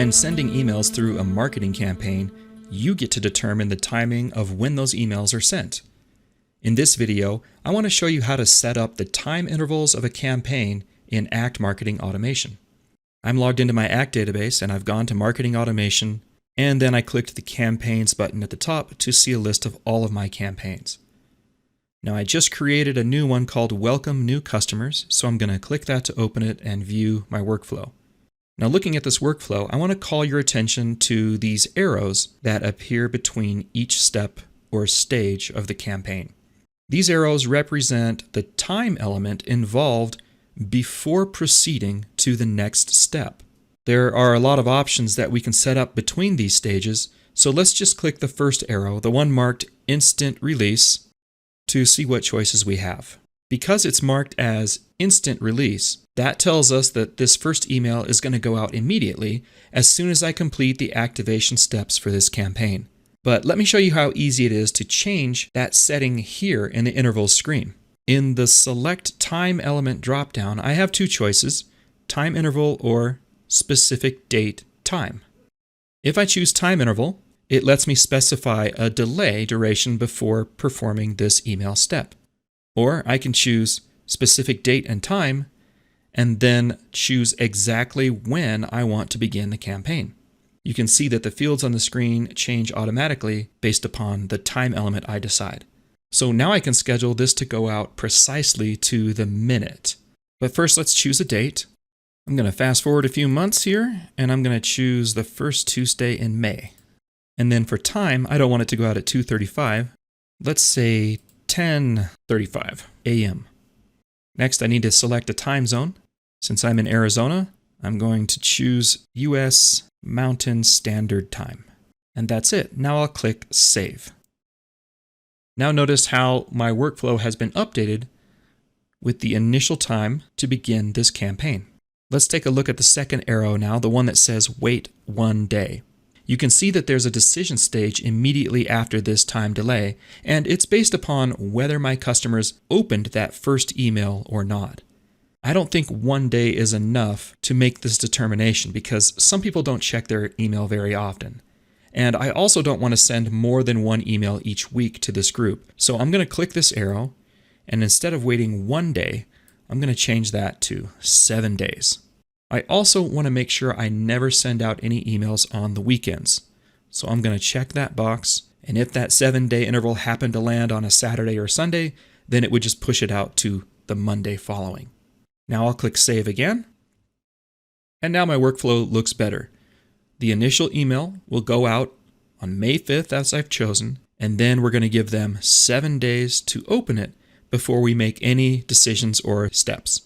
When sending emails through a marketing campaign, you get to determine the timing of when those emails are sent. In this video, I want to show you how to set up the time intervals of a campaign in Act Marketing Automation. I'm logged into my Act database and I've gone to Marketing Automation, and then I clicked the Campaigns button at the top to see a list of all of my campaigns. Now I just created a new one called Welcome New Customers, so I'm going to click that to open it and view my workflow. Now looking at this workflow, I want to call your attention to these arrows that appear between each step or stage of the campaign. These arrows represent the time element involved before proceeding to the next step. There are a lot of options that we can set up between these stages, so let's just click the first arrow, the one marked Instant Release, to see what choices we have. Because it's marked as Instant Release, that tells us that this first email is going to go out immediately as soon as I complete the activation steps for this campaign. But let me show you how easy it is to change that setting here in the intervals screen. In the Select Time Element dropdown, I have two choices, Time Interval or Specific Date Time. If I choose Time Interval, it lets me specify a delay duration before performing this email step. Or I can choose Specific Date and Time, and then choose exactly when I want to begin the campaign. You can see that the fields on the screen change automatically based upon the time element I decide. So now I can schedule this to go out precisely to the minute. But first let's choose a date. I'm going to fast forward a few months here, and I'm going to choose the first Tuesday in May. And then for time, I don't want it to go out at 2:35. Let's say 10:35 a.m. Next, I need to select a time zone. Since I'm in Arizona, I'm going to choose US Mountain Standard Time. And that's it. Now I'll click Save. Now notice how my workflow has been updated with the initial time to begin this campaign. Let's take a look at the second arrow now, the one that says Wait 1 day. You can see that there's a decision stage immediately after this time delay, and it's based upon whether my customers opened that first email or not. I don't think 1 day is enough to make this determination because some people don't check their email very often. And I also don't want to send more than one email each week to this group. So I'm going to click this arrow, and instead of waiting 1 day, I'm going to change that to 7 days. I also want to make sure I never send out any emails on the weekends. So I'm going to check that box, and if that 7-day interval happened to land on a Saturday or Sunday, then it would just push it out to the Monday following. Now I'll click Save again, and now my workflow looks better. The initial email will go out on May 5th as I've chosen, and then we're going to give them 7 days to open it before we make any decisions or steps.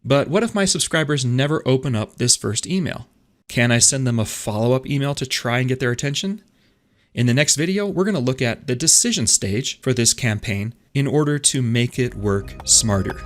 But what if my subscribers never open up this first email? Can I send them a follow-up email to try and get their attention? In the next video, we're going to look at the decision stage for this campaign in order to make it work smarter.